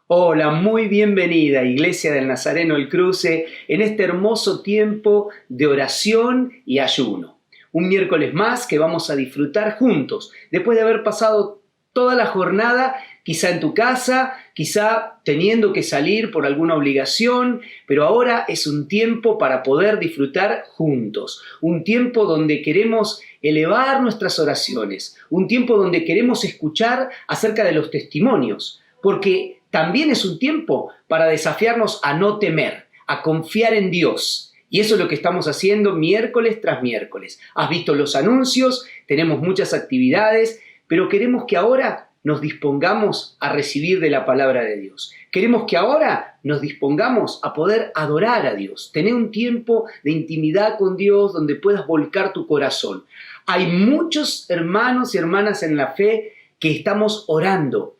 Hola, muy bienvenida, Iglesia del Nazareno El Cruce, en este hermoso tiempo de oración y ayuno. Un miércoles más que vamos a disfrutar juntos, después de haber pasado toda la jornada, quizá en tu casa, quizá teniendo que salir por alguna obligación, pero ahora es un tiempo para poder disfrutar juntos, un tiempo donde queremos elevar nuestras oraciones, un tiempo donde queremos escuchar acerca de los testimonios, porque también es un tiempo para desafiarnos a no temer, a confiar en Dios. Y eso es lo que estamos haciendo miércoles tras miércoles. Has visto los anuncios, tenemos muchas actividades, pero queremos que ahora nos dispongamos a recibir de la palabra de Dios. Queremos que ahora nos dispongamos a poder adorar a Dios, tener un tiempo de intimidad con Dios donde puedas volcar tu corazón. Hay muchos hermanos y hermanas en la fe que estamos orando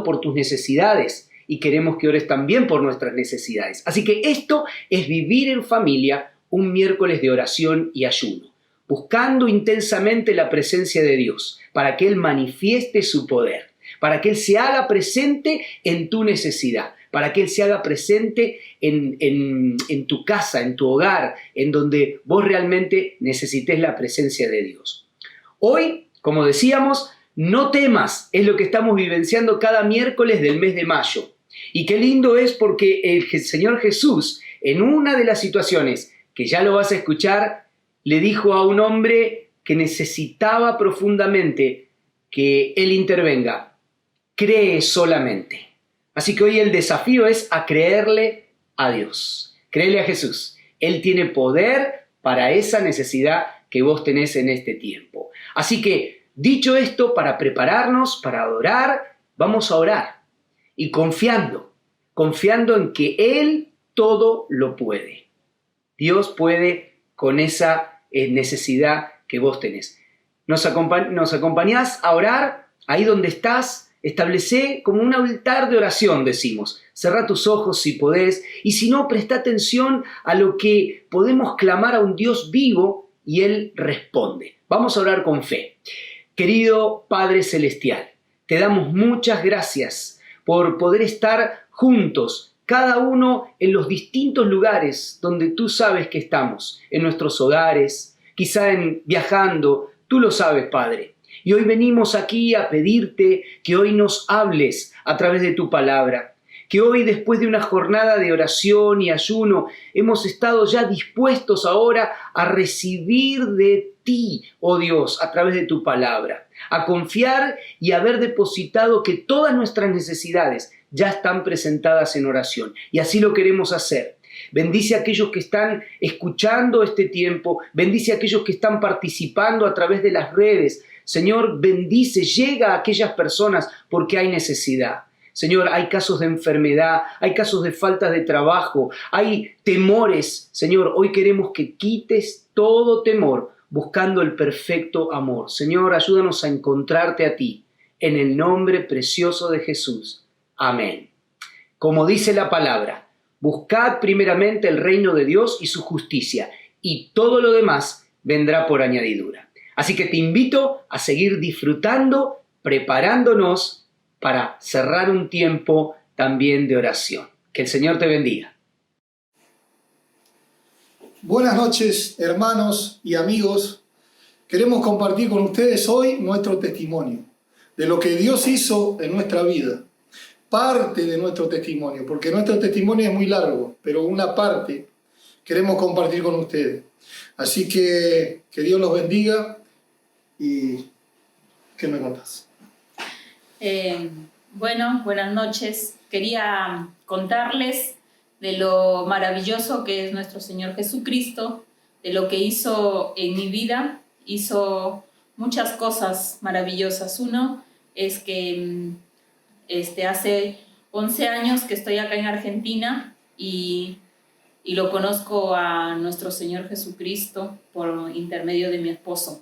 por tus necesidades y queremos que ores también por nuestras necesidades. Así que esto es vivir en familia un miércoles de oración y ayuno, buscando intensamente la presencia de Dios para que Él manifieste su poder, para que Él se haga presente en tu necesidad, para que Él se haga presente en tu casa, en tu hogar, en donde vos realmente necesites la presencia de Dios. Hoy, como decíamos, no temas, es lo que estamos vivenciando cada miércoles del mes de mayo. Y qué lindo es porque el Señor Jesús, en una de las situaciones que ya lo vas a escuchar, le dijo a un hombre que necesitaba profundamente que Él intervenga: cree solamente. Así que hoy el desafío es a creerle a Dios, créele a Jesús. Él tiene poder para esa necesidad que vos tenés en este tiempo. Así que, dicho esto, para prepararnos, para adorar, vamos a orar y confiando en que Él todo lo puede. Dios puede con esa necesidad que vos tenés. ¿Nos acompañás a orar ahí donde estás? Establecé como un altar de oración, decimos. Cerrá tus ojos si podés, y si no, presta atención a lo que podemos clamar a un Dios vivo y Él responde. Vamos a orar con fe. Querido Padre Celestial, te damos muchas gracias por poder estar juntos, cada uno en los distintos lugares donde tú sabes que estamos, en nuestros hogares, quizá viajando, tú lo sabes, Padre. Y hoy venimos aquí a pedirte que hoy nos hables a través de tu palabra, que hoy, después de una jornada de oración y ayuno, hemos estado ya dispuestos ahora a recibir de ti, oh Dios, a través de tu palabra, a confiar y haber depositado que todas nuestras necesidades ya están presentadas en oración. Y así lo queremos hacer. Bendice a aquellos que están escuchando este tiempo, bendice a aquellos que están participando a través de las redes. Señor, bendice, llega a aquellas personas porque hay necesidad. Señor, hay casos de enfermedad, hay casos de falta de trabajo, hay temores. Señor, hoy queremos que quites todo temor buscando el perfecto amor. Señor, ayúdanos a encontrarte a ti, en el nombre precioso de Jesús. Amén. Como dice la palabra, buscad primeramente el reino de Dios y su justicia, y todo lo demás vendrá por añadidura. Así que te invito a seguir disfrutando, preparándonos para cerrar un tiempo también de oración. Que el Señor te bendiga. Buenas noches, hermanos y amigos. Queremos compartir con ustedes hoy nuestro testimonio de lo que Dios hizo en nuestra vida. Parte de nuestro testimonio, porque nuestro testimonio es muy largo, pero una parte queremos compartir con ustedes. Así que Dios los bendiga. ¿Y qué me contás? Buenas noches. Quería contarles de lo maravilloso que es nuestro Señor Jesucristo, de lo que hizo en mi vida. Hizo muchas cosas maravillosas. Uno es que hace 11 años que estoy acá en Argentina y lo conozco a nuestro Señor Jesucristo por intermedio de mi esposo.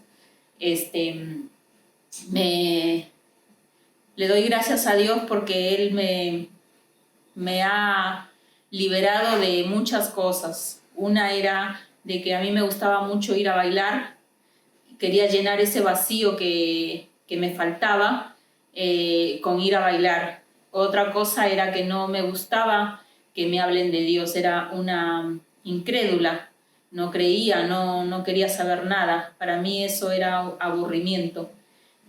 Le doy gracias a Dios porque Él me ha liberado de muchas cosas. Una era de que a mí me gustaba mucho ir a bailar. Quería llenar ese vacío que me faltaba con ir a bailar. Otra cosa era que no me gustaba que me hablen de Dios, era una incrédula, no creía, no quería saber nada. Para mí eso era aburrimiento.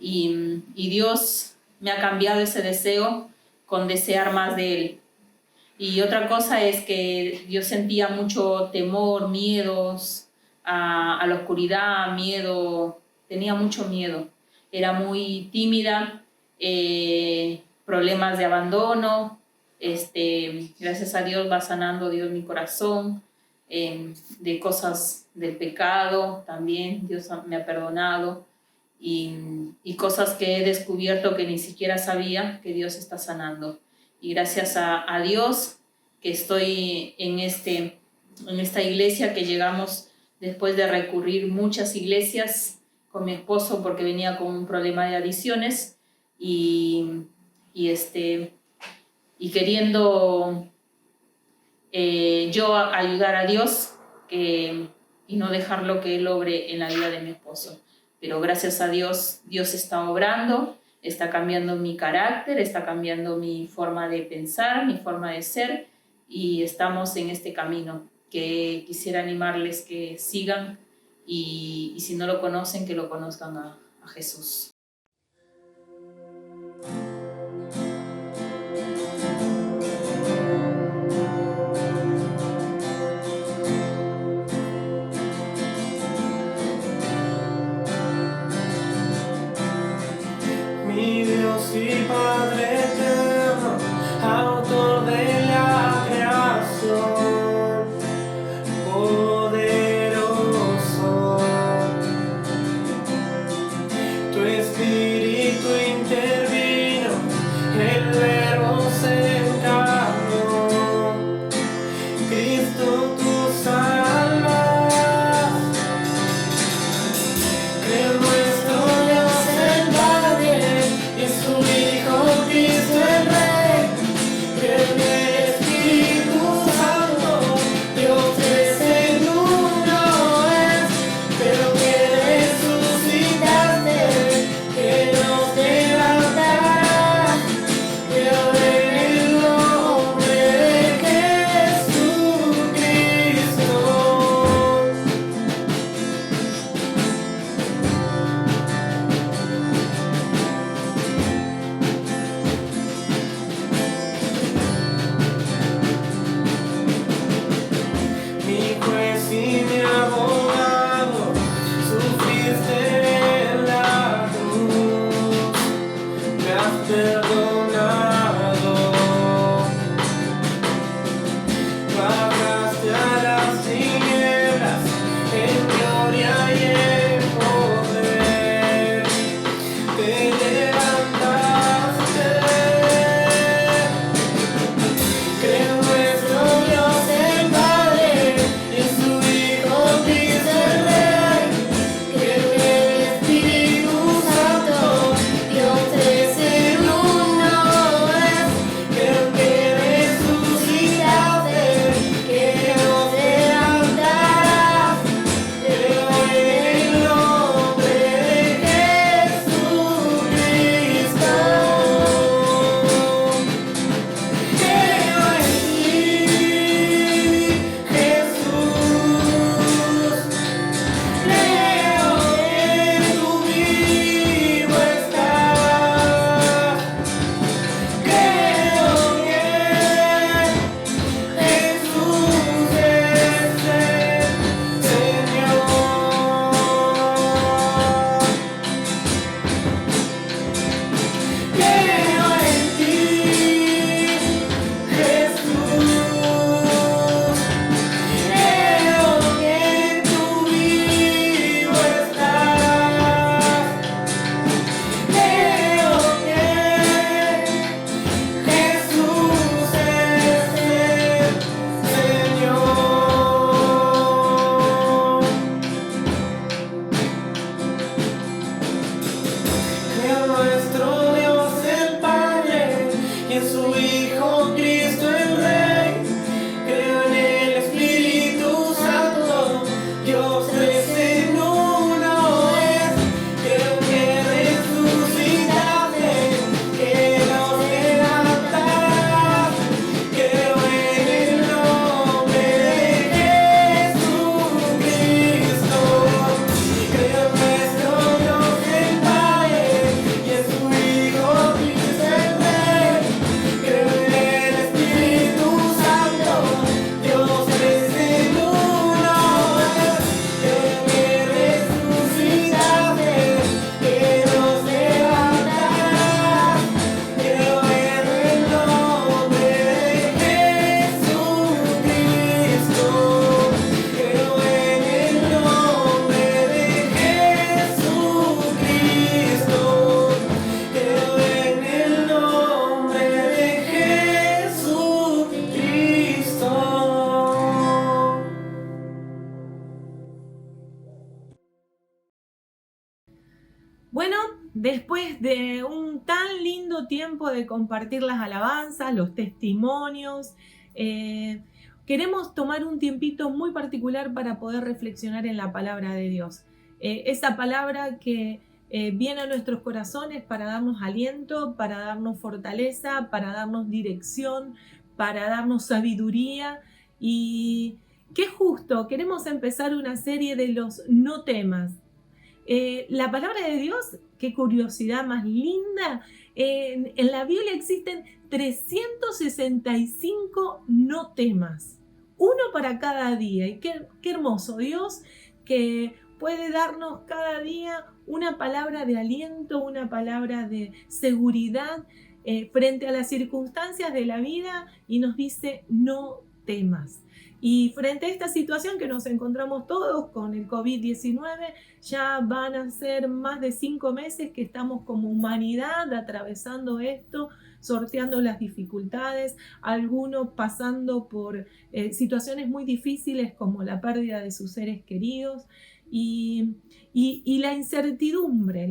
Y Dios me ha cambiado ese deseo con desear más de Él. Y otra cosa es que yo sentía mucho temor, miedos a la oscuridad, miedo, tenía mucho miedo. Era muy tímida, problemas de abandono. Gracias a Dios va sanando Dios mi corazón, de cosas del pecado también, Dios me ha perdonado. Y cosas que he descubierto que ni siquiera sabía que Dios está sanando. Y gracias a Dios que estoy en esta iglesia, que llegamos después de recurrir muchas iglesias con mi esposo porque venía con un problema de adicciones y queriendo yo ayudar a Dios y no dejarlo que Él obre en la vida de mi esposo. Pero gracias a Dios, Dios está obrando, está cambiando mi carácter, está cambiando mi forma de pensar, mi forma de ser, y estamos en este camino que quisiera animarles que sigan y si no lo conocen, que lo conozcan a Jesús. Mi Dios y Padre eterno, autor de la creación, poderoso, tu Espíritu intervino Bueno, después de un tan lindo tiempo de compartir las alabanzas, los testimonios, queremos tomar un tiempito muy particular para poder reflexionar en la palabra de Dios. Esa palabra que viene a nuestros corazones para darnos aliento, para darnos fortaleza, para darnos dirección, para darnos sabiduría. Y qué justo, queremos empezar una serie de los no temas. La palabra de Dios, qué curiosidad más linda. En la Biblia existen 365 no temas, uno para cada día. Y qué hermoso Dios que puede darnos cada día una palabra de aliento, una palabra de seguridad frente a las circunstancias de la vida, y nos dice no temas. Y frente a esta situación que nos encontramos todos con el COVID-19, ya van a ser más de 5 meses que estamos como humanidad atravesando esto, sorteando las dificultades, algunos pasando por situaciones muy difíciles como la pérdida de sus seres queridos y la incertidumbre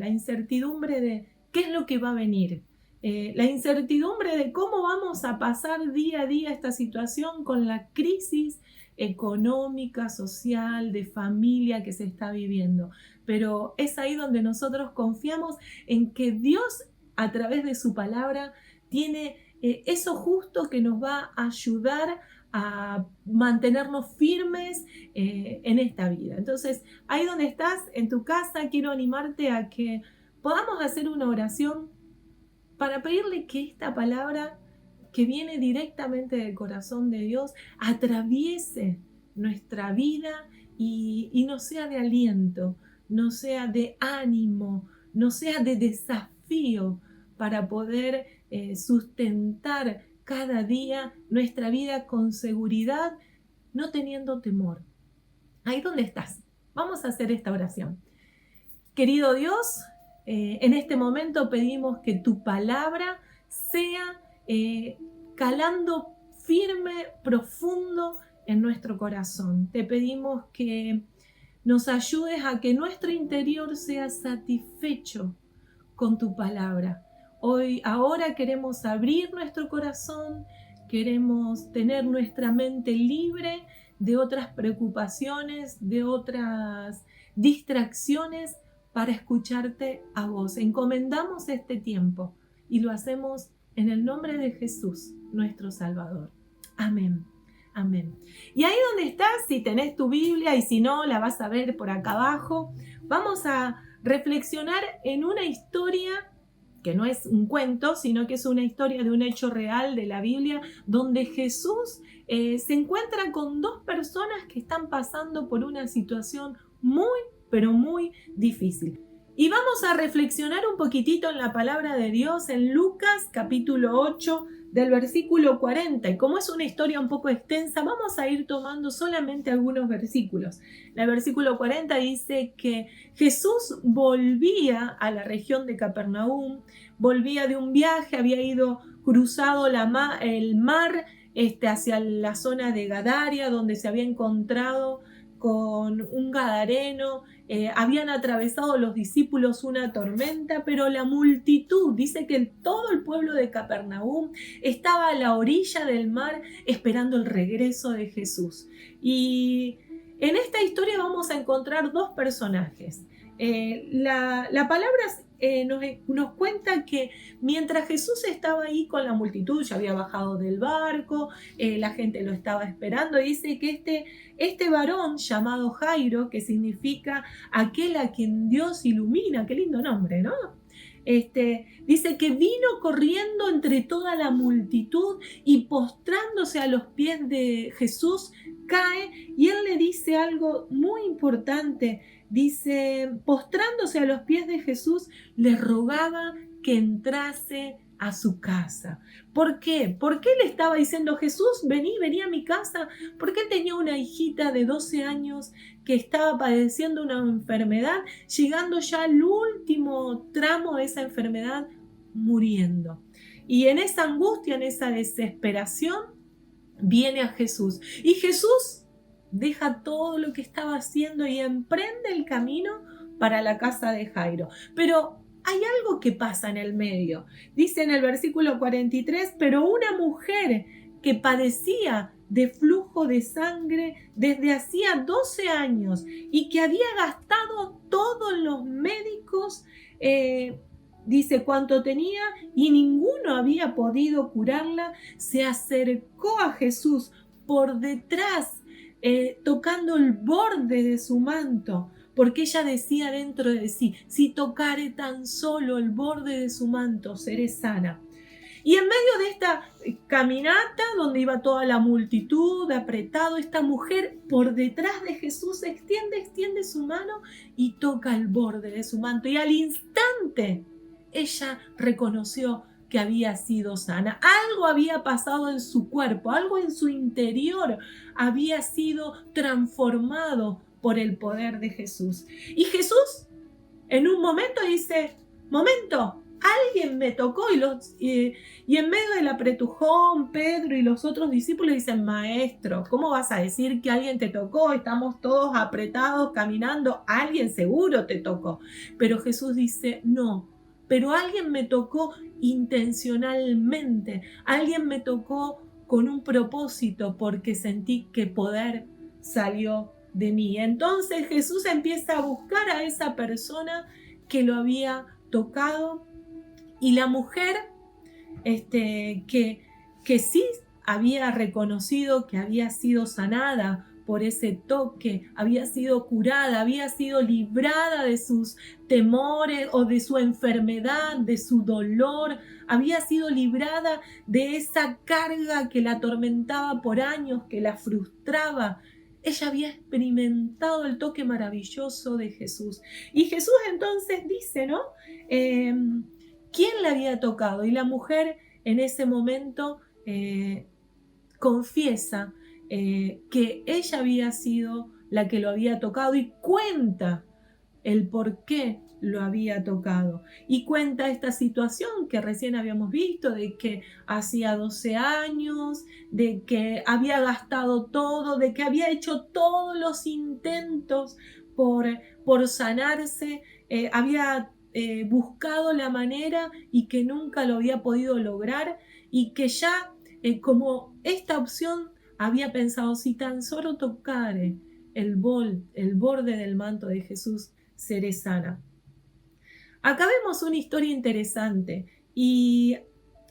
de qué es lo que va a venir. La incertidumbre de cómo vamos a pasar día a día esta situación con la crisis económica, social, de familia que se está viviendo. Pero es ahí donde nosotros confiamos en que Dios, a través de su palabra, tiene eso justo que nos va a ayudar a mantenernos firmes en esta vida. Entonces, ahí donde estás, en tu casa, quiero animarte a que podamos hacer una oración para pedirle que esta palabra que viene directamente del corazón de Dios atraviese nuestra vida y nos sea de aliento, nos sea de ánimo, nos sea de desafío para poder sustentar cada día nuestra vida con seguridad, no teniendo temor. Ahí donde estás, vamos a hacer esta oración. Querido Dios, en este momento pedimos que tu palabra sea calando firme, profundo en nuestro corazón. Te pedimos que nos ayudes a que nuestro interior sea satisfecho con tu palabra. Ahora queremos abrir nuestro corazón, queremos tener nuestra mente libre de otras preocupaciones, de otras distracciones, para escucharte a vos. Encomendamos este tiempo y lo hacemos en el nombre de Jesús, nuestro Salvador. Amén. Amén. Y ahí donde estás, si tenés tu Biblia y si no, la vas a ver por acá abajo, vamos a reflexionar en una historia que no es un cuento, sino que es una historia de un hecho real de la Biblia, donde Jesús se encuentra con 2 personas que están pasando por una situación pero muy difícil. Y vamos a reflexionar un poquitito en la palabra de Dios en Lucas capítulo 8 del versículo 40. Y como es una historia un poco extensa, vamos a ir tomando solamente algunos versículos. El versículo 40 dice que Jesús volvía a la región de Capernaum, volvía de un viaje, había ido cruzado el mar hacia la zona de Gadaria, donde se había encontrado con un gadareno. Habían atravesado los discípulos una tormenta, pero la multitud, dice que todo el pueblo de Capernaum estaba a la orilla del mar esperando el regreso de Jesús. Y en esta historia vamos a encontrar 2 personajes. La palabra nos cuenta que mientras Jesús estaba ahí con la multitud, ya había bajado del barco, la gente lo estaba esperando, y dice que este varón llamado Jairo, que significa aquel a quien Dios ilumina, qué lindo nombre, ¿no? Dice que vino corriendo entre toda la multitud y postrándose a los pies de Jesús, cae y él le dice algo muy importante. Dice, postrándose a los pies de Jesús, le rogaba que entrase a su casa. ¿Por qué? ¿Por qué le estaba diciendo, Jesús, vení a mi casa? Porque él tenía una hijita de 12 años que estaba padeciendo una enfermedad, llegando ya al último tramo de esa enfermedad, muriendo. Y en esa angustia, en esa desesperación, viene a Jesús. Y Jesús deja todo lo que estaba haciendo y emprende el camino para la casa de Jairo. Pero hay algo que pasa en el medio. Dice en el versículo 43, pero una mujer que padecía de flujo de sangre desde hacía 12 años y que había gastado todos los médicos, dice cuánto tenía y ninguno había podido curarla, se acercó a Jesús por detrás, tocando el borde de su manto, porque ella decía dentro de sí, si tocare tan solo el borde de su manto, seré sana. Y en medio de esta caminata, donde iba toda la multitud, apretado, esta mujer por detrás de Jesús extiende su mano y toca el borde de su manto. Y al instante, ella reconoció que había sido sana. Algo había pasado en su cuerpo, algo en su interior había sido transformado por el poder de Jesús. Y Jesús en un momento dice, momento, alguien me tocó, y en medio del apretujón, Pedro y los otros discípulos dicen, maestro, ¿cómo vas a decir que alguien te tocó? Estamos todos apretados, caminando, alguien seguro te tocó. Pero Jesús dice, no, pero alguien me tocó intencionalmente, alguien me tocó con un propósito, porque sentí que poder salió de mí. Entonces Jesús empieza a buscar a esa persona que lo había tocado, y la mujer que sí había reconocido que había sido sanada por ese toque, había sido curada, había sido librada de sus temores o de su enfermedad, de su dolor, había sido librada de esa carga que la atormentaba por años, que la frustraba. Ella había experimentado el toque maravilloso de Jesús. Y Jesús entonces dice, ¿no? ¿Quién la había tocado? Y la mujer en ese momento confiesa que ella había sido la que lo había tocado y cuenta el por qué lo había tocado. Y cuenta esta situación que recién habíamos visto, de que hacía 12 años, de que había gastado todo, de que había hecho todos los intentos por sanarse, había buscado la manera y que nunca lo había podido lograr, y que ya como esta opción había pensado, si tan solo tocare el borde del manto de Jesús, seré sana. Acá vemos una historia interesante, y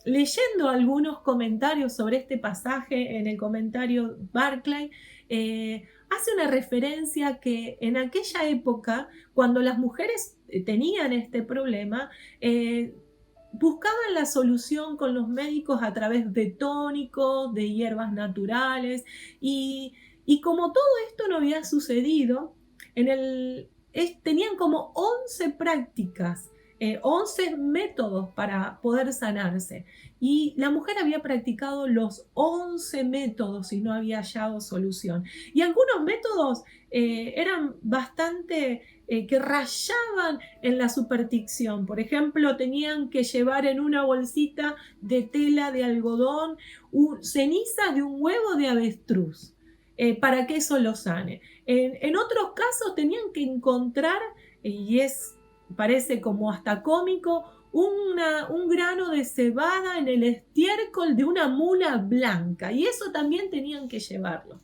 leyendo algunos comentarios sobre este pasaje, en el comentario Barclay hace una referencia que en aquella época, cuando las mujeres tenían este problema, buscaban la solución con los médicos a través de tónicos, de hierbas naturales, y como todo esto no había sucedido, tenían como 11 prácticas, 11 métodos para poder sanarse, y la mujer había practicado los 11 métodos y no había hallado solución. Y algunos métodos eran bastante que rayaban en la superstición. Por ejemplo, tenían que llevar en una bolsita de tela de algodón cenizas de un huevo de avestruz para que eso lo sane. En otros casos tenían que encontrar, y parece como hasta cómico, un grano de cebada en el estiércol de una mula blanca, y eso también tenían que llevarlo.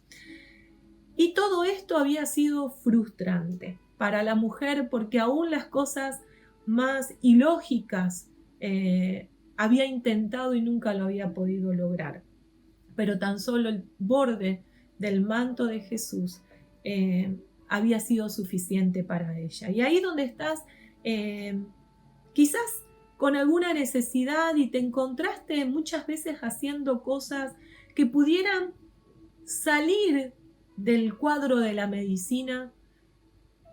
Y todo esto había sido frustrante para la mujer, porque aún las cosas más ilógicas había intentado y nunca lo había podido lograr. Pero tan solo el borde del manto de Jesús había sido suficiente para ella. Y ahí donde estás, quizás con alguna necesidad y te encontraste muchas veces haciendo cosas que pudieran salir del cuadro de la medicina,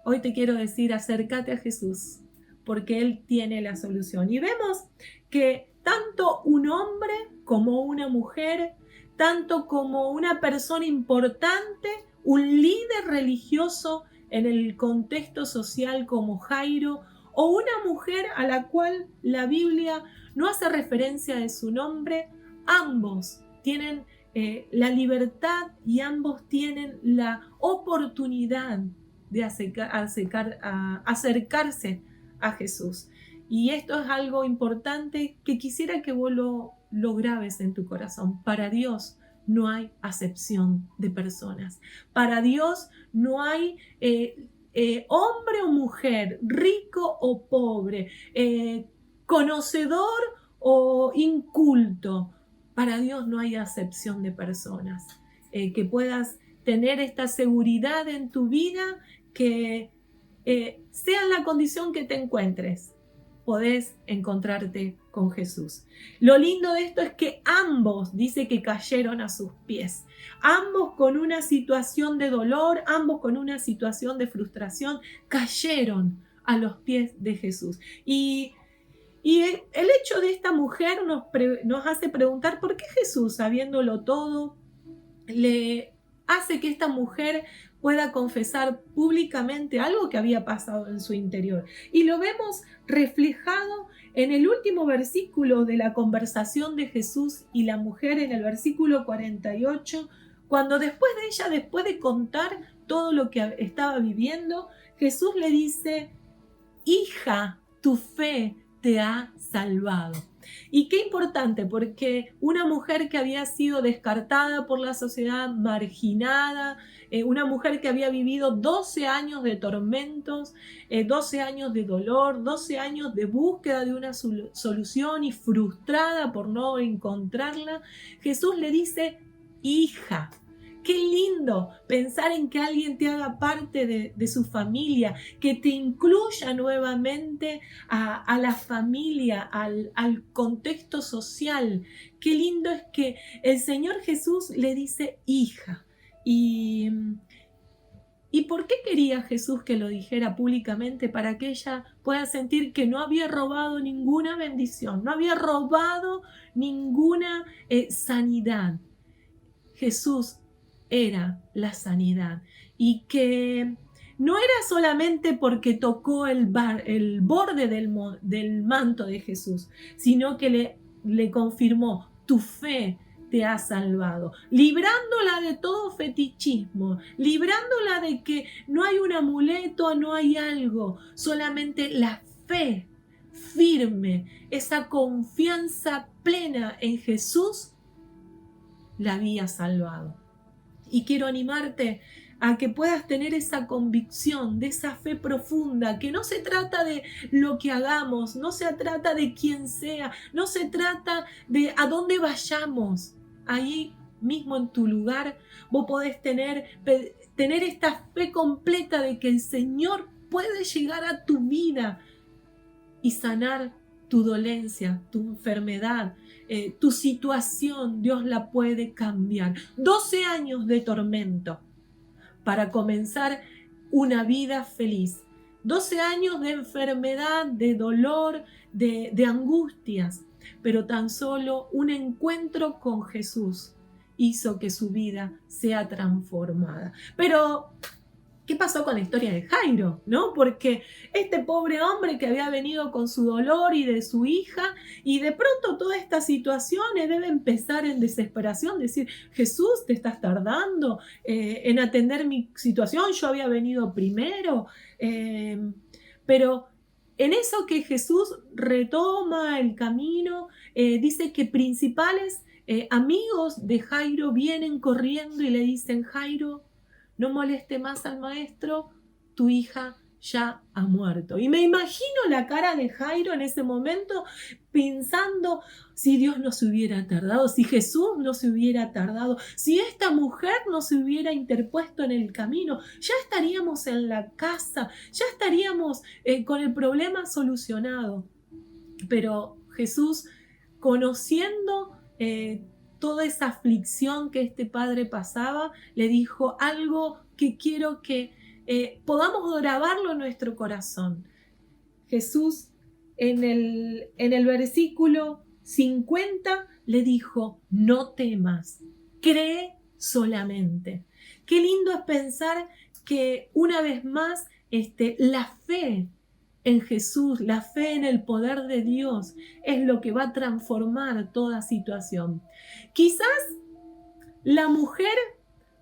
hoy te quiero decir, acércate a Jesús, porque Él tiene la solución. Y vemos que tanto un hombre como una mujer, tanto como una persona importante, un líder religioso en el contexto social como Jairo, o una mujer a la cual la Biblia no hace referencia de su nombre, ambos tienen la libertad y ambos tienen la oportunidad de acercarse a Jesús. Y esto es algo importante que quisiera que vos lo grabes en tu corazón. Para Dios no hay acepción de personas. Para Dios no hay hombre o mujer, rico o pobre, conocedor o inculto. Para Dios no hay acepción de personas. Que puedas tener esta seguridad en tu vida, que sea en la condición que te encuentres, podés encontrarte con Jesús. Lo lindo de esto es que ambos, dice que cayeron a sus pies. Ambos con una situación de dolor, ambos con una situación de frustración, cayeron a los pies de Jesús. Y el hecho de esta mujer nos hace preguntar por qué Jesús, sabiéndolo todo, le hace que esta mujer pueda confesar públicamente algo que había pasado en su interior. Y lo vemos reflejado en el último versículo de la conversación de Jesús y la mujer, en el versículo 48, cuando después de contar todo lo que estaba viviendo, Jesús le dice: hija, tu fe te ha salvado. Y qué importante, porque una mujer que había sido descartada por la sociedad, marginada, una mujer que había vivido 12 años de tormentos, 12 años de dolor, 12 años de búsqueda de una solución y frustrada por no encontrarla, Jesús le dice: hija. Qué lindo pensar en que alguien te haga parte de su familia, que te incluya nuevamente a la familia, al contexto social. Qué lindo es que el Señor Jesús le dice hija. ¿Y por qué quería Jesús que lo dijera públicamente? Para que ella pueda sentir que no había robado ninguna bendición, no había robado ninguna sanidad. Jesús era la sanidad, y que no era solamente porque tocó el borde del manto de Jesús, sino que le confirmó: tu fe te ha salvado, librándola de todo fetichismo, librándola de que no hay un amuleto, no hay algo, solamente la fe firme, esa confianza plena en Jesús la había salvado. Y quiero animarte a que puedas tener esa convicción, de esa fe profunda, que no se trata de lo que hagamos, no se trata de quién sea, no se trata de a dónde vayamos. Ahí mismo en tu lugar vos podés tener esta fe completa de que el Señor puede llegar a tu vida y sanar tu dolencia, tu enfermedad, tu situación. Dios la puede cambiar. 12 años de tormento para comenzar una vida feliz. 12 años de enfermedad, de dolor, de angustias, pero tan solo un encuentro con Jesús hizo que su vida sea transformada. Pero ¿qué pasó con la historia de Jairo? ¿No? Porque este pobre hombre que había venido con su dolor y de su hija, y de pronto todas estas situaciones debe empezar en desesperación, decir: Jesús, te estás tardando en atender mi situación, yo había venido primero. Pero en eso que Jesús retoma el camino, dice que principales amigos de Jairo vienen corriendo y le dicen: Jairo, no moleste más al maestro, tu hija ya ha muerto. Y me imagino la cara de Jairo en ese momento pensando: si Dios no se hubiera tardado, si Jesús no se hubiera tardado, si esta mujer no se hubiera interpuesto en el camino, ya estaríamos en la casa, ya estaríamos con el problema solucionado. Pero Jesús, conociendo toda esa aflicción que este padre pasaba, le dijo algo que quiero que podamos grabarlo en nuestro corazón. Jesús en el versículo 50 le dijo: no temas, cree solamente. Qué lindo es pensar que una vez más la fe en Jesús, la fe en el poder de Dios es lo que va a transformar toda situación. Quizás la mujer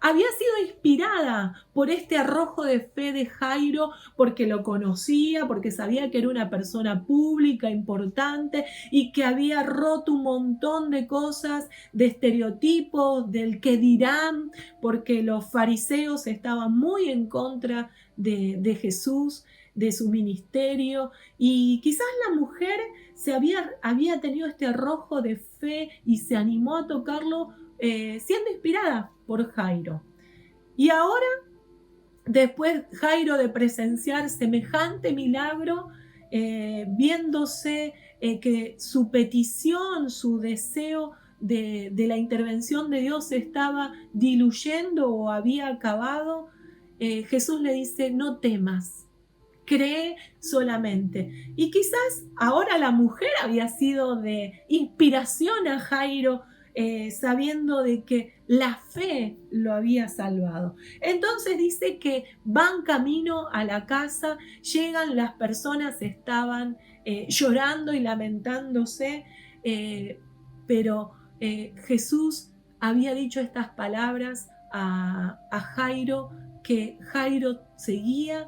había sido inspirada por este arrojo de fe de Jairo, porque lo conocía, porque sabía que era una persona pública, importante, y que había roto un montón de cosas, de estereotipos, del qué dirán, porque los fariseos estaban muy en contra de Jesús, de su ministerio, y quizás la mujer había tenido este arrojo de fe y se animó a tocarlo siendo inspirada por Jairo. Y ahora, después Jairo de presenciar semejante milagro, viéndose que su petición, su deseo de la intervención de Dios se estaba diluyendo o había acabado, Jesús le dice: no temas, cree solamente. Y quizás ahora la mujer había sido de inspiración a Jairo, sabiendo de que la fe lo había salvado. Entonces dice que van camino a la casa, llegan, las personas estaban llorando y lamentándose, pero Jesús había dicho estas palabras a Jairo, que Jairo seguía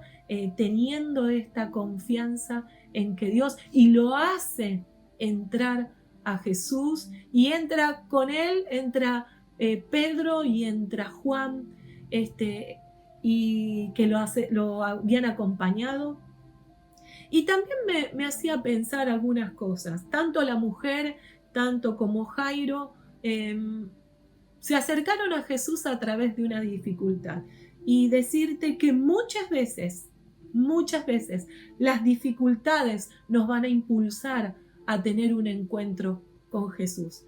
teniendo esta confianza en que Dios, y lo hace entrar a Jesús, y entra con él, entra Pedro y entra Juan, y que lo habían acompañado. Y también me hacía pensar algunas cosas, tanto la mujer, tanto como Jairo, se acercaron a Jesús a través de una dificultad. Y decirte que muchas veces, las dificultades nos van a impulsar a tener un encuentro con Jesús.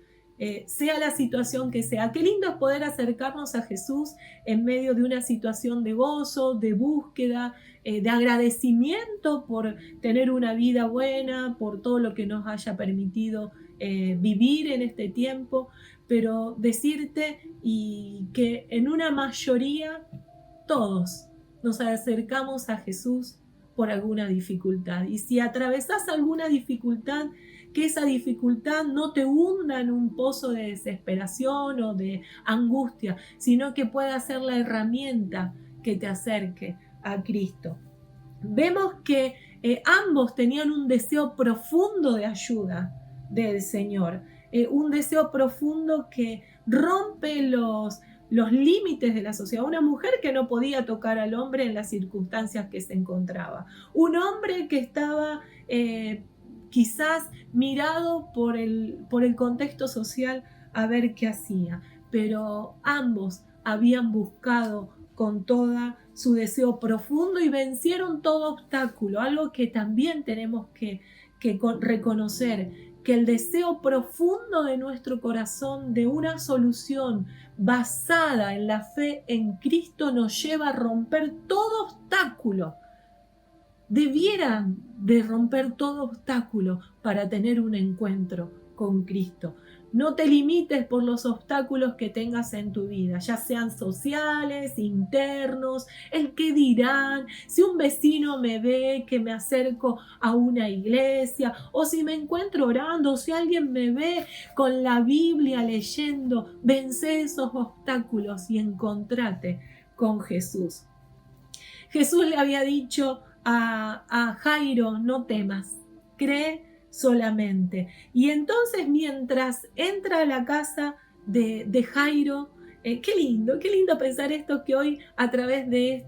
Sea la situación que sea. Qué lindo es poder acercarnos a Jesús en medio de una situación de gozo, de búsqueda, de agradecimiento por tener una vida buena, por todo lo que nos haya permitido vivir en este tiempo, pero decirte y que en una mayoría todos nos acercamos a Jesús por alguna dificultad. Y si atravesás alguna dificultad, que esa dificultad no te hunda en un pozo de desesperación o de angustia, sino que pueda ser la herramienta que te acerque a Cristo. Vemos que ambos tenían un deseo profundo de ayuda del Señor, un deseo profundo que rompe los límites de la sociedad. Una mujer que no podía tocar al hombre en las circunstancias que se encontraba. Un hombre que estaba quizás mirado por el contexto social a ver qué hacía. Pero ambos habían buscado con toda su deseo profundo y vencieron todo obstáculo. Algo que también tenemos que reconocer, que el deseo profundo de nuestro corazón de una solución basada en la fe en Cristo nos lleva a romper todo obstáculo. Debieran de romper todo obstáculo para tener un encuentro con Cristo. No te limites por los obstáculos que tengas en tu vida, ya sean sociales, internos, el qué dirán, si un vecino me ve que me acerco a una iglesia, o si me encuentro orando, o si alguien me ve con la Biblia leyendo. Vence esos obstáculos y encontrate con Jesús. Jesús le había dicho a Jairo: no temas, cree solamente. Y entonces, mientras entra a la casa de Jairo, qué lindo pensar esto, que hoy a través de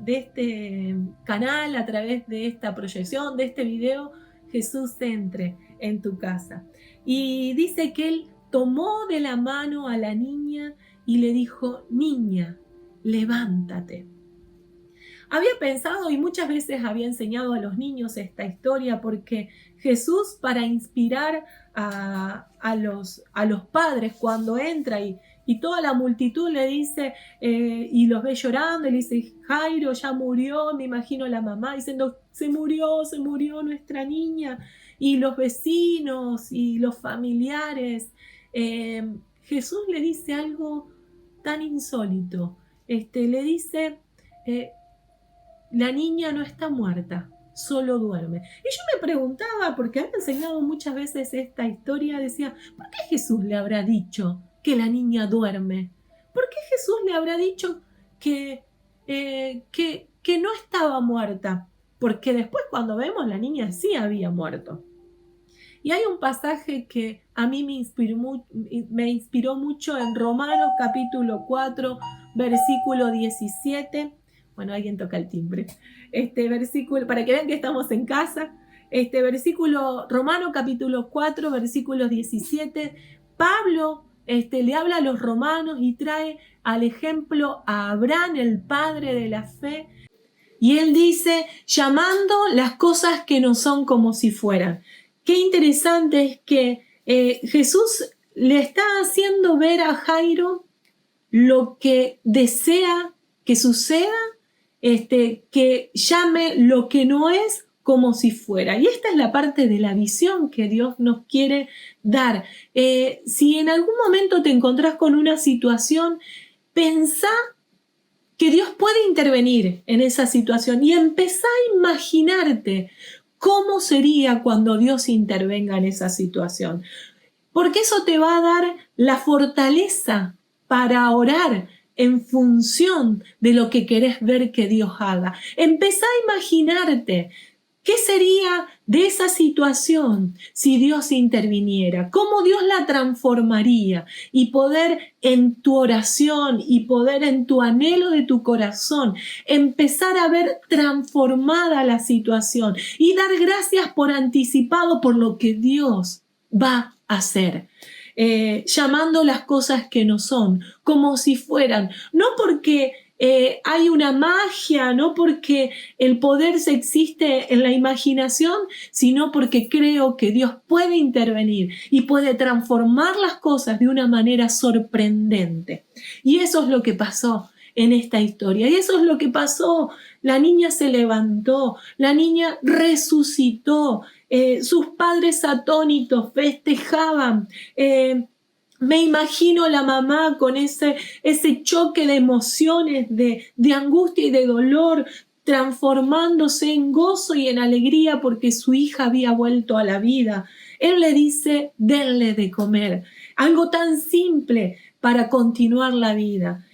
este canal, a través de esta proyección, de este video, Jesús entre en tu casa. Y dice que él tomó de la mano a la niña y le dijo: niña, levántate. Había pensado y muchas veces había enseñado a los niños esta historia, porque Jesús, para inspirar a los padres, cuando entra y toda la multitud le dice, y los ve llorando, y le dice: Jairo ya murió. Me imagino a la mamá diciendo: se murió nuestra niña. Y los vecinos y los familiares. Jesús le dice algo tan insólito. Le dice: la niña no está muerta, solo duerme. Y yo me preguntaba, porque han enseñado muchas veces esta historia, decía: ¿por qué Jesús le habrá dicho que la niña duerme? ¿Por qué Jesús le habrá dicho que no estaba muerta? Porque después cuando vemos, la niña sí había muerto. Y hay un pasaje que a mí me inspiró mucho en Romanos capítulo 4, versículo 17. Bueno, alguien toca el timbre. Este versículo, para que vean que estamos en casa. Este versículo, Romanos capítulo 4, versículo 17. Pablo le habla a los romanos y trae al ejemplo a Abraham, el padre de la fe. Y él dice, llamando las cosas que no son como si fueran. Qué interesante es que Jesús le está haciendo ver a Jairo lo que desea que suceda, que llame lo que no es como si fuera. Y esta es la parte de la visión que Dios nos quiere dar. Si en algún momento te encontrás con una situación, pensá que Dios puede intervenir en esa situación y empezá a imaginarte cómo sería cuando Dios intervenga en esa situación. Porque eso te va a dar la fortaleza para orar en función de lo que querés ver que Dios haga. Empezá a imaginarte qué sería de esa situación si Dios interviniera, cómo Dios la transformaría y poder en tu oración y poder en tu anhelo de tu corazón empezar a ver transformada la situación y dar gracias por anticipado por lo que Dios va a hacer. Llamando las cosas que no son, como si fueran, no porque hay una magia, no porque el poder se existe en la imaginación, sino porque creo que Dios puede intervenir y puede transformar las cosas de una manera sorprendente. Y eso es lo que pasó en esta historia. Y eso es lo que pasó. La niña se levantó, la niña resucitó, sus padres atónitos festejaban. Me imagino la mamá con ese choque de emociones, de angustia y de dolor, transformándose en gozo y en alegría porque su hija había vuelto a la vida. Él le dice, denle de comer. Algo tan simple para continuar la vida.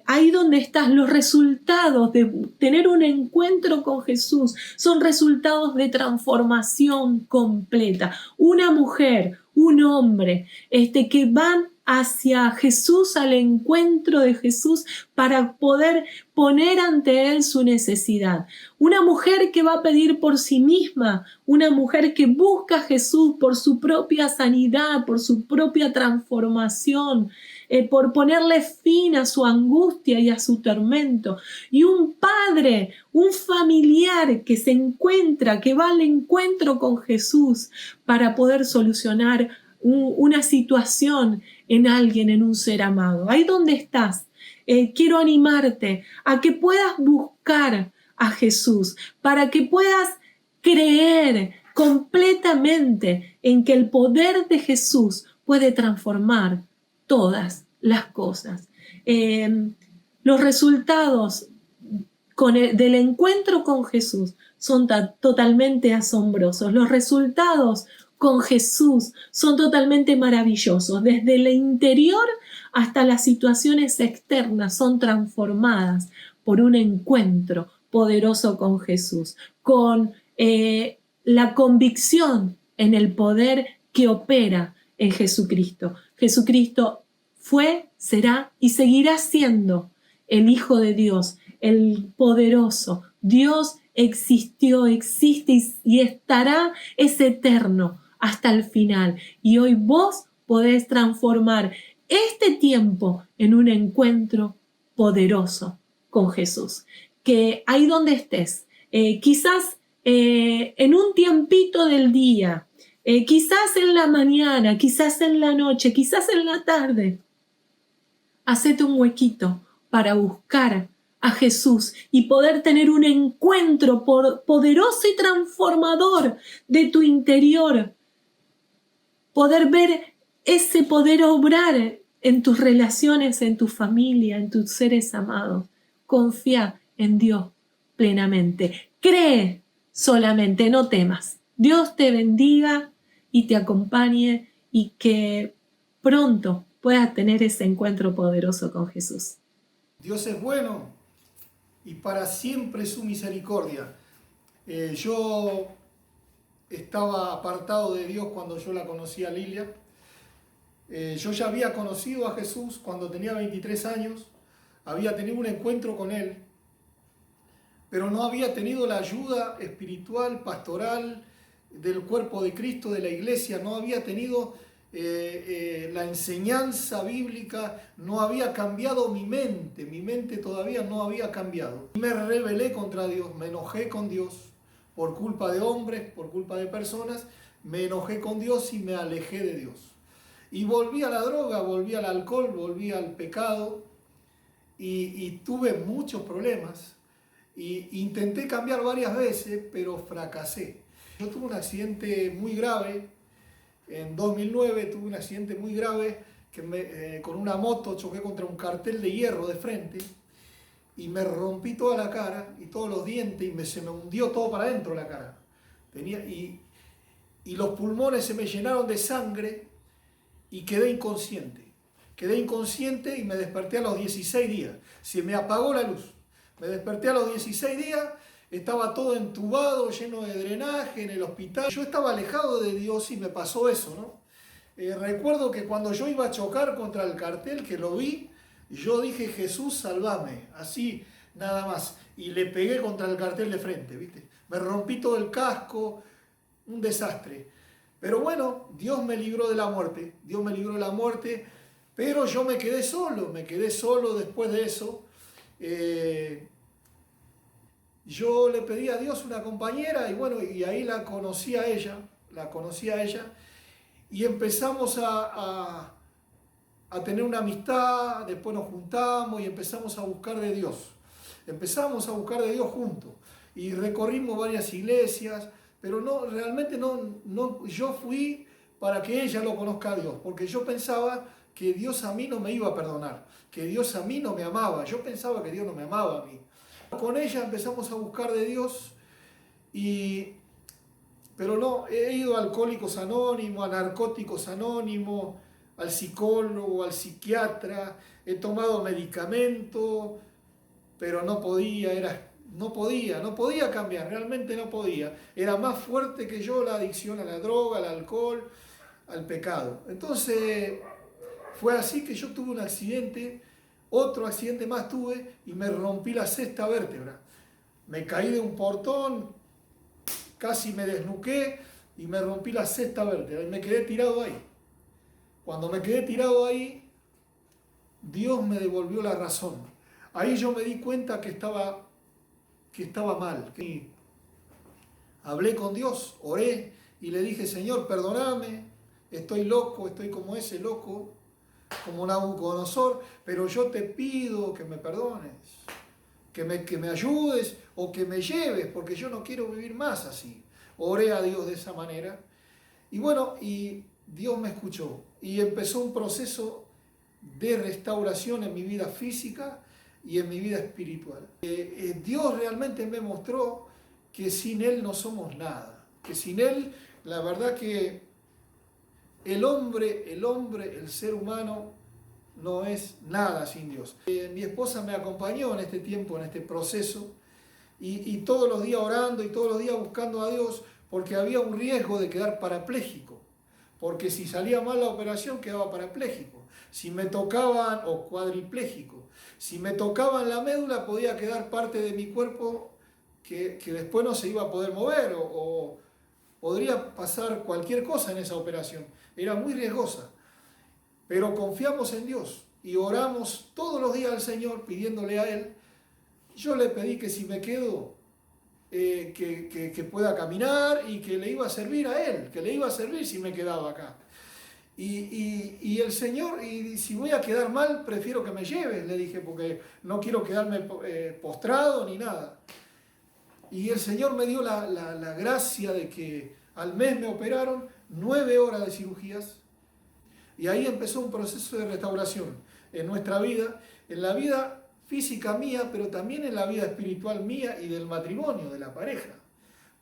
Ahí donde estás, los resultados de tener un encuentro con Jesús son resultados de transformación completa. Una mujer, un hombre, que van hacia Jesús, al encuentro de Jesús para poder poner ante Él su necesidad. Una mujer que va a pedir por sí misma, una mujer que busca a Jesús por su propia sanidad, por su propia transformación, por ponerle fin a su angustia y a su tormento. Y un padre, un familiar que se encuentra, que va al encuentro con Jesús para poder solucionar una situación en alguien, en un ser amado. Ahí donde estás, quiero animarte a que puedas buscar a Jesús, para que puedas creer completamente en que el poder de Jesús puede transformar todas las cosas. Los resultados del encuentro con Jesús son totalmente asombrosos. Los resultados con Jesús son totalmente maravillosos. Desde el interior hasta las situaciones externas son transformadas por un encuentro poderoso con Jesús, con la convicción en el poder que opera en Jesucristo. Jesucristo fue, será y seguirá siendo el Hijo de Dios, el poderoso. Dios existió, existe y estará, es eterno hasta el final. Y hoy vos podés transformar este tiempo en un encuentro poderoso con Jesús. Que ahí donde estés, quizás en un tiempito del día, quizás en la mañana, quizás en la noche, quizás en la tarde, hacete un huequito para buscar a Jesús y poder tener un encuentro poderoso y transformador de tu interior. Poder ver ese poder obrar en tus relaciones, en tu familia, en tus seres amados. Confía en Dios plenamente. Cree solamente, no temas. Dios te bendiga y te acompañe y que pronto puedas tener ese encuentro poderoso con Jesús. Dios es bueno y para siempre su misericordia. Yo estaba apartado de Dios cuando yo la conocí a Lilia. Yo ya había conocido a Jesús cuando tenía 23 años, había tenido un encuentro con Él, pero no había tenido la ayuda espiritual, pastoral del cuerpo de Cristo, de la iglesia, no había tenido la enseñanza bíblica, no había cambiado mi mente todavía no había cambiado. Me rebelé contra Dios, me enojé con Dios por culpa de hombres, por culpa de personas, me enojé con Dios y me alejé de Dios. Y volví a la droga, volví al alcohol, volví al pecado y tuve muchos problemas. Y intenté cambiar varias veces, pero fracasé. Yo tuve un accidente muy grave, en 2009 tuve un accidente muy grave que con una moto choqué contra un cartel de hierro de frente y me rompí toda la cara y todos los dientes y se me hundió todo para adentro la cara. Y los pulmones se me llenaron de sangre y quedé inconsciente. Quedé inconsciente y me desperté a los 16 días. Se me apagó la luz. Me desperté a los 16 días, estaba todo entubado, lleno de drenaje en el hospital. Yo estaba alejado de Dios y me pasó eso, ¿no? Recuerdo que cuando yo iba a chocar contra el cartel, que lo vi, yo dije, Jesús, sálvame, así nada más. Y le pegué contra el cartel de frente, ¿viste? Me rompí todo el casco, un desastre. Pero bueno, Dios me libró de la muerte, Dios me libró de la muerte, pero yo me quedé solo después de eso. Yo le pedí a Dios una compañera y bueno, y ahí la conocí a ella y empezamos a tener una amistad, después nos juntamos y empezamos a buscar de Dios. Empezamos a buscar de Dios juntos y recorrimos varias iglesias, pero realmente yo fui para que ella lo conozca a Dios, porque yo pensaba que Dios a mí no me iba a perdonar, que Dios a mí no me amaba. Yo pensaba que Dios no me amaba a mí. Con ella empezamos a buscar de Dios, pero no, he ido a Alcohólicos Anónimos, a Narcóticos Anónimos, al psicólogo, al psiquiatra, he tomado medicamento, pero no podía cambiar, realmente no podía. Era más fuerte que yo la adicción a la droga, al alcohol, al pecado. Entonces fue así que yo tuve un accidente, otro accidente más tuve y me rompí la sexta vértebra. Me caí de un portón, casi me desnuqué y me rompí la sexta vértebra y me quedé tirado ahí. Cuando me quedé tirado ahí, Dios me devolvió la razón. Ahí yo me di cuenta que estaba mal. Hablé con Dios, oré y le dije, Señor, perdóname, estoy loco, estoy como ese loco, como Nabucodonosor, pero yo te pido que me perdones, que me ayudes o que me lleves, porque yo no quiero vivir más así. Oré a Dios de esa manera y bueno, y Dios me escuchó y empezó un proceso de restauración en mi vida física y en mi vida espiritual. Dios realmente me mostró que sin Él no somos nada, que sin Él, la verdad que el ser humano no es nada sin Dios. Mi esposa me acompañó en este tiempo, en este proceso, y todos los días orando y todos los días buscando a Dios, porque había un riesgo de quedar parapléjico, porque si salía mal la operación quedaba parapléjico, si me tocaban, o cuadripléjico, si me tocaban la médula podía quedar parte de mi cuerpo que después no se iba a poder mover, o podría pasar cualquier cosa en esa operación. Era muy riesgosa, pero confiamos en Dios y oramos todos los días al Señor pidiéndole a Él. Yo le pedí que si me quedo, que pueda caminar y que le iba a servir a Él, que le iba a servir si me quedaba acá. Y el Señor, y si voy a quedar mal, prefiero que me lleves, le dije, porque no quiero quedarme postrado ni nada. Y el Señor me dio la gracia de que al mes me operaron 9 horas de cirugías y ahí empezó un proceso de restauración en nuestra vida, en la vida física mía, pero también en la vida espiritual mía y del matrimonio, de la pareja,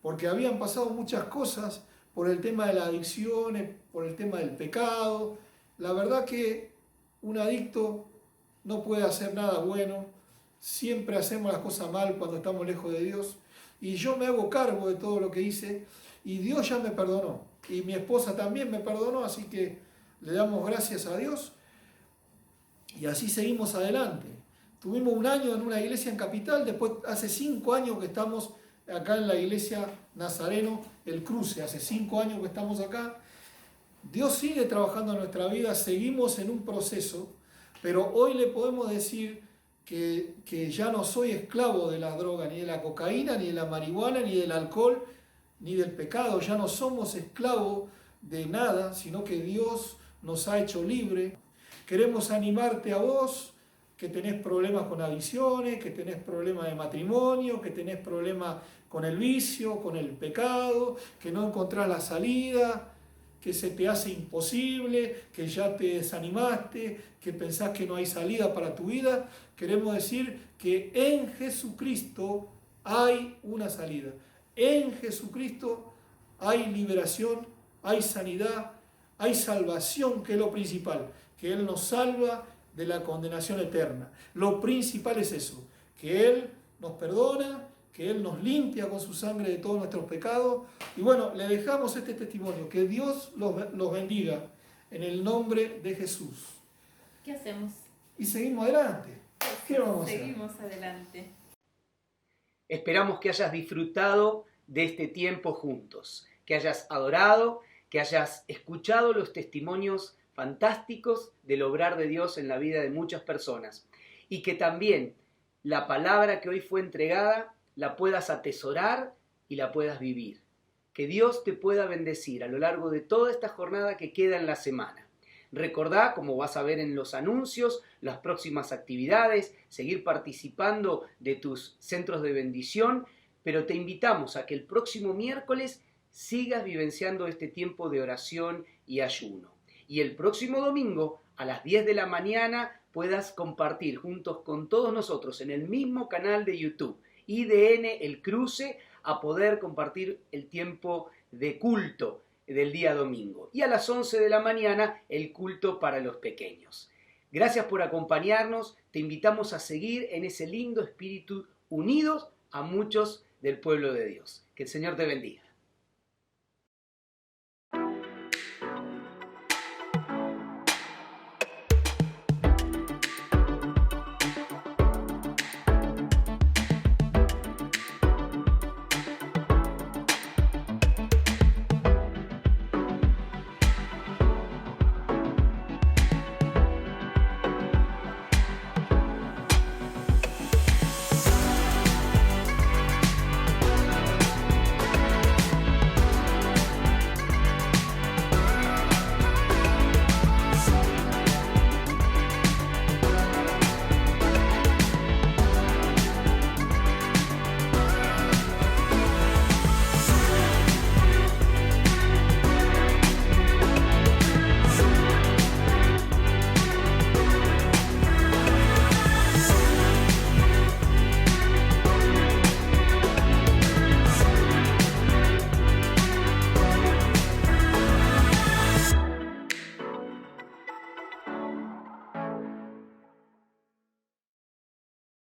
porque habían pasado muchas cosas por el tema de las adicciones, por el tema del pecado. La verdad que un adicto no puede hacer nada bueno, siempre hacemos las cosas mal cuando estamos lejos de Dios, y yo me hago cargo de todo lo que hice, y Dios ya me perdonó, y mi esposa también me perdonó, así que le damos gracias a Dios, y así seguimos adelante. Tuvimos un año en una iglesia en Capital, después hace 5 años que estamos acá en la iglesia Nazareno, El Cruce, hace 5 años que estamos acá. Dios sigue trabajando en nuestra vida, seguimos en un proceso, pero hoy le podemos decir que ya no soy esclavo de la droga, ni de la cocaína, ni de la marihuana, ni del alcohol, ni del pecado. Ya no somos esclavos de nada, sino que Dios nos ha hecho libre. Queremos animarte a vos, que tenés problemas con adicciones, que tenés problemas de matrimonio, que tenés problemas con el vicio, con el pecado, que no encontrás la salida, que se te hace imposible, que ya te desanimaste, que pensás que no hay salida para tu vida. Queremos decir que en Jesucristo hay una salida. En Jesucristo hay liberación, hay sanidad, hay salvación, que es lo principal, que Él nos salva de la condenación eterna. Lo principal es eso, que Él nos perdona, que Él nos limpia con su sangre de todos nuestros pecados. Y bueno, le dejamos este testimonio, que Dios los bendiga en el nombre de Jesús. ¿Qué hacemos? Y seguimos adelante. ¿Qué vamos a hacer? Seguimos adelante. Esperamos que hayas disfrutado de este tiempo juntos, que hayas adorado, que hayas escuchado los testimonios fantásticos del obrar de Dios en la vida de muchas personas, y que también la palabra que hoy fue entregada la puedas atesorar y la puedas vivir. Que Dios te pueda bendecir a lo largo de toda esta jornada que queda en la semana. Recordá, como vas a ver en los anuncios, las próximas actividades, seguir participando de tus centros de bendición, pero te invitamos a que el próximo miércoles sigas vivenciando este tiempo de oración y ayuno. Y el próximo domingo, a las 10 de la mañana, puedas compartir juntos con todos nosotros en el mismo canal de YouTube, IDN El Cruce, a poder compartir el tiempo de culto del día domingo. Y a las 11 de la mañana, el culto para los pequeños. Gracias por acompañarnos. Te invitamos a seguir en ese lindo espíritu, unidos a muchos del pueblo de Dios. Que el Señor te bendiga.